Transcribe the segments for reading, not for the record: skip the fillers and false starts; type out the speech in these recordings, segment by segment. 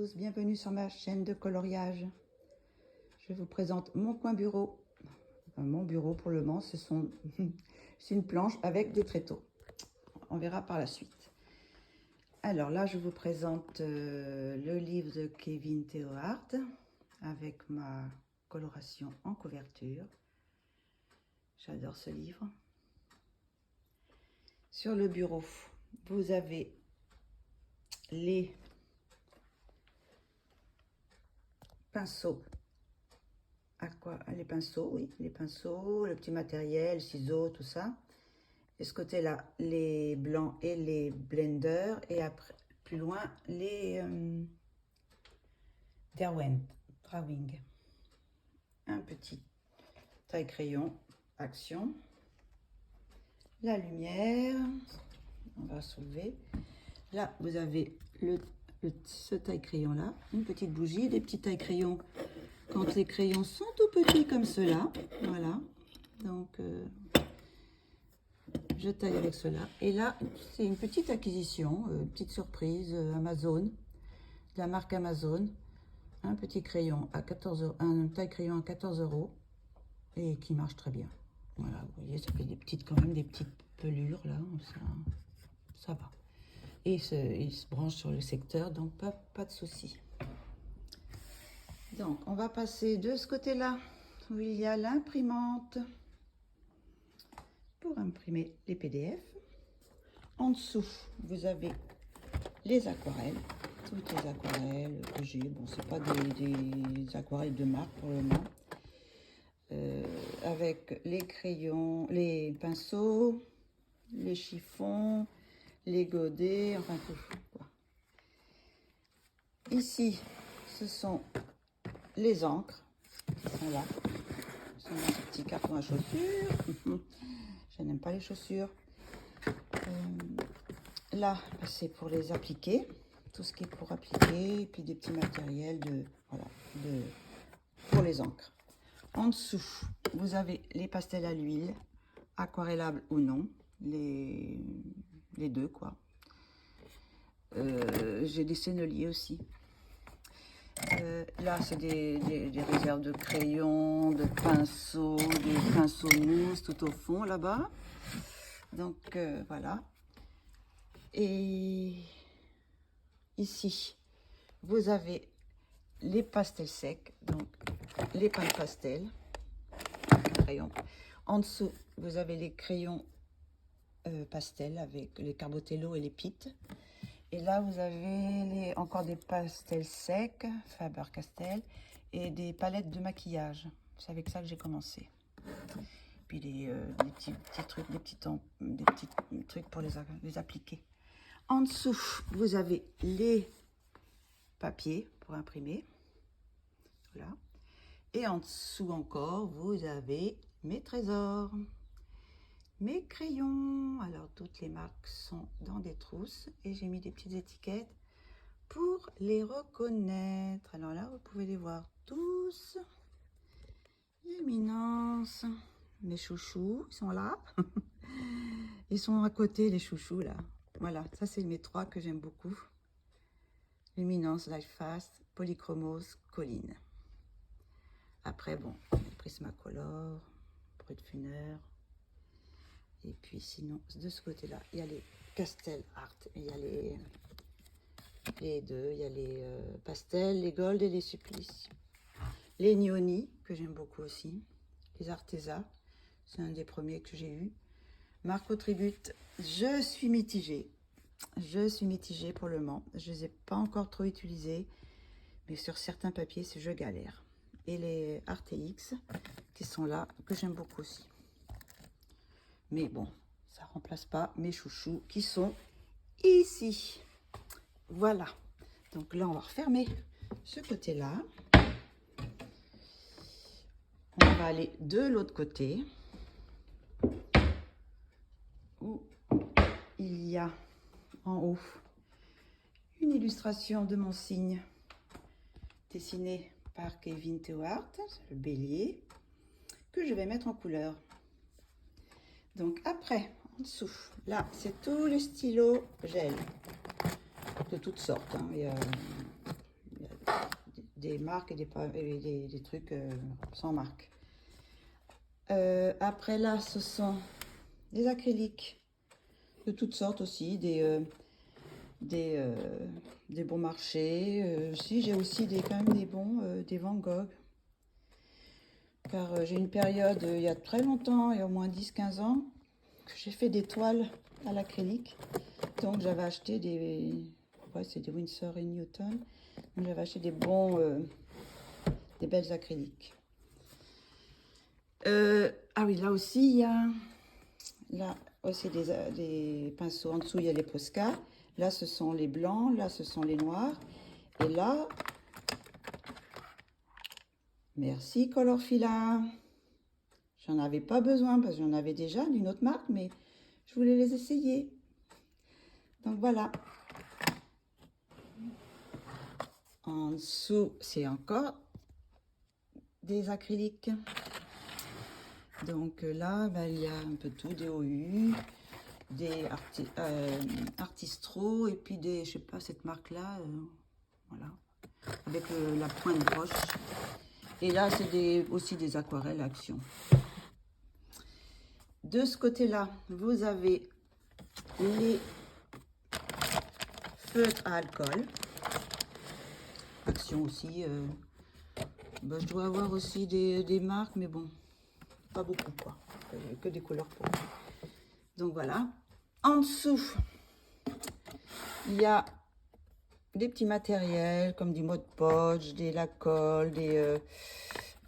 tous, bienvenue sur ma chaîne de coloriage. Je vous présente mon coin bureau. Mon bureau pour le moment, c'est une planche avec des tréteaux. On verra par la suite. Alors là, je vous présente le livre de Kevin Theohart avec ma coloration en couverture. J'adore ce livre. Sur le bureau, vous avez les pinceaux. Les pinceaux, oui, les pinceaux, le petit matériel, ciseaux, tout ça. Et ce côté-là, les blancs et les blenders. Et après, plus loin, les drawing. Un petit taille crayon, action. La lumière, on va soulever. Là, vous avez ce taille crayon là, une petite bougie, des petits taille crayons. Quand les crayons sont tout petits comme cela, voilà. Donc, je taille avec cela. Et là, c'est une petite acquisition, une petite surprise Amazon, de la marque Amazon. Un petit crayon à 14 €, un taille crayon à 14 € et qui marche très bien. Voilà, vous voyez, ça fait quand même des petites pelures là, ça va. Et il se branche sur le secteur, donc pas de souci. Donc, on va passer de ce côté-là, où il y a l'imprimante pour imprimer les PDF. En dessous, vous avez les aquarelles, toutes les aquarelles que j'ai. Bon, c'est pas des aquarelles de marque pour le moment. Avec les crayons, les pinceaux, les chiffons, les godets, enfin tout. Quoi. Ici, ce sont les encres qui sont là. Ce sont des petits cartons à chaussures. Je n'aime pas les chaussures. Là, c'est pour les appliquer. Tout ce qui est pour appliquer. Et puis des petits matériels pour les encres. En dessous, vous avez les pastels à l'huile, aquarellables ou non. Les deux, quoi. J'ai des senneliers aussi. Là, c'est des réserves de crayons, de pinceaux, des pinceaux mousse tout au fond là-bas. Donc, voilà. Et ici, vous avez les pastels secs, donc les peints de pastel. Crayons. En dessous, vous avez les crayons pastel avec les Carbotello et les Pitt. Et là, vous avez encore des pastels secs, Faber-Castell, et des palettes de maquillage. C'est avec ça que j'ai commencé. Puis des petits trucs, des petits trucs pour les appliquer. En dessous, vous avez les papiers pour imprimer. Voilà. Et en dessous encore, vous avez mes trésors. Mes crayons, alors toutes les marques sont dans des trousses et j'ai mis des petites étiquettes pour les reconnaître. Alors là, vous pouvez les voir tous. Éminence, mes chouchous, ils sont là. Ils sont à côté, les chouchous là. Voilà, ça c'est mes trois que j'aime beaucoup. Luminance, Life Fast, Polychromos, Colline. Après, bon, Prismacolor, Brutfuner. Et puis sinon, de ce côté-là, il y a les Castel Art. Il y a les deux. Il y a les pastels, les gold et les supplices. Les Nioni, que j'aime beaucoup aussi. Les Arteza, c'est un des premiers que j'ai eu. Marco Tribute, je suis mitigée. Je suis mitigée pour le moment. Je ne les ai pas encore trop utilisés. Mais sur certains papiers, je galère. Et les RTX, qui sont là, que j'aime beaucoup aussi. Mais bon, ça remplace pas mes chouchous qui sont ici. Voilà. Donc là, on va refermer ce côté-là. On va aller de l'autre côté. Où il y a en haut une illustration de mon signe dessinée par Kevin Theohart, le bélier, que je vais mettre en couleur. Donc après, en dessous, là, c'est tous les stylos gel de toutes sortes. Hein. Il y a des marques et des trucs sans marque. Après là, ce sont des acryliques de toutes sortes aussi, des bons marchés. Si j'ai aussi quand même des bons, des Van Gogh. Car j'ai une période, il y a très longtemps, il y a au moins 10-15 ans, que j'ai fait des toiles à l'acrylique. Donc j'avais acheté c'est des Winsor et Newton. Donc j'avais acheté des belles acryliques. Ah oui, là aussi, il y a là aussi des pinceaux. En dessous, il y a les Posca. Là, ce sont les blancs. Là, ce sont les noirs. Et là, merci Colorfila. J'en avais pas besoin parce que j'en avais déjà d'une autre marque, mais je voulais les essayer. Donc voilà. En dessous, c'est encore des acryliques. Donc là, il y a un peu tout, des OU, des Artistro, et puis des, je sais pas, cette marque-là, voilà, avec la pointe broche. Et là, c'est aussi des aquarelles Action. De ce côté-là, vous avez les feutres à alcool. Action aussi. Je dois avoir aussi des marques, mais bon, pas beaucoup, quoi. Que des couleurs pour. Donc voilà. En dessous, il y a des petits matériels comme du Mod Podge, des Lacolle,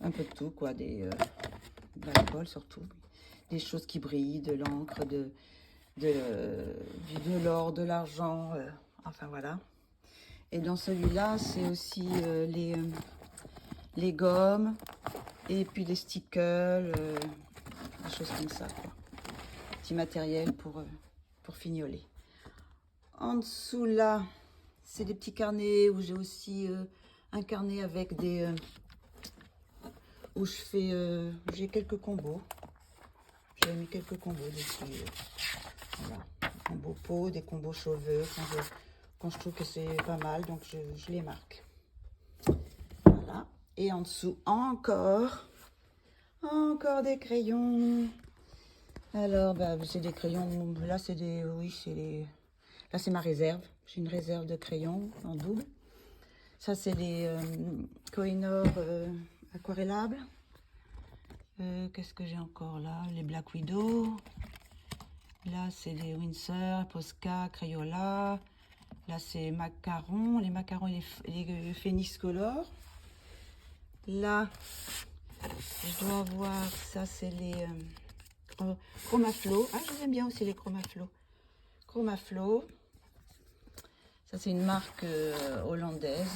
un peu de tout, quoi. De l'alcool surtout. Des choses qui brillent, de l'encre, de l'or, de l'argent, enfin voilà. Et dans celui-là, c'est aussi les gommes et puis les stickers, des choses comme ça, quoi. Petit matériel pour fignoler. En dessous là, c'est des petits carnets où j'ai aussi un carnet avec où je fais, j'ai quelques combos. J'ai mis quelques combos dessus. Voilà, des combos peau, des combos cheveux. Quand je trouve que c'est pas mal, donc je les marque. Voilà. Et en dessous, encore des crayons. Alors, c'est des crayons. Là, c'est là, c'est ma réserve. J'ai une réserve de crayons en double. Ça, c'est des Kohinoor aquarellables. Qu'est-ce que j'ai encore là? Les Black Widow. Là, c'est les Winsor, Posca, Crayola. Là, c'est macarons. Les macarons et les Phoenix Color. Là, je dois avoir, ça, c'est les Chromaflo. Ah, je les aime bien aussi, les Chromaflo. Chromaflo. Ça, c'est une marque hollandaise.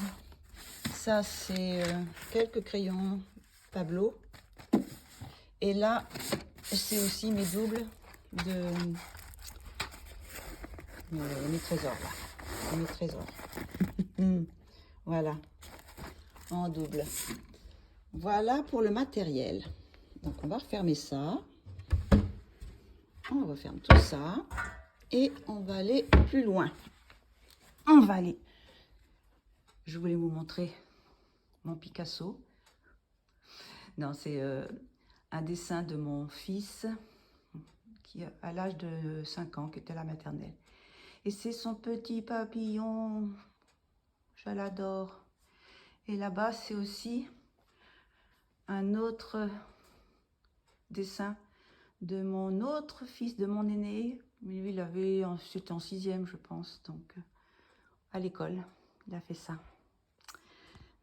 Ça, c'est quelques crayons Pablo. Et là, c'est aussi mes doubles de mes trésors, là. Mes trésors. Voilà, en double. Voilà pour le matériel. Donc, on va refermer ça. On referme tout ça. Et on va aller plus loin. On va aller. Je voulais vous montrer mon Picasso. Non, c'est un dessin de mon fils qui à l'âge de 5 ans, qui était à la maternelle. Et c'est son petit papillon. Je l'adore. Et là-bas, c'est aussi un autre dessin de mon autre fils, de mon aîné. Mais lui, c'était en 6e, je pense. Donc, à l'école, il a fait ça.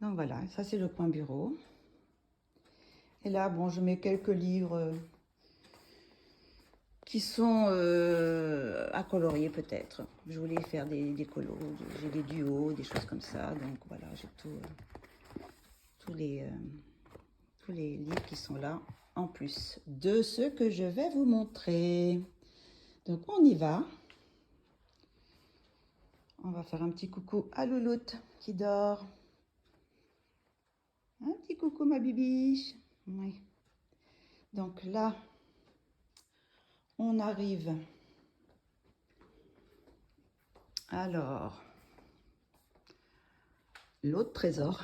Donc voilà, ça c'est le coin bureau. Et là, bon, je mets quelques livres qui sont à colorier peut-être. Je voulais faire des colos, j'ai des duos, des choses comme ça. Donc voilà, j'ai tous les livres qui sont là, en plus de ceux que je vais vous montrer. Donc on y va. On va faire un petit coucou à Louloute qui dort. Un petit coucou ma bibiche. Oui. Donc là, on arrive. Alors, l'autre trésor.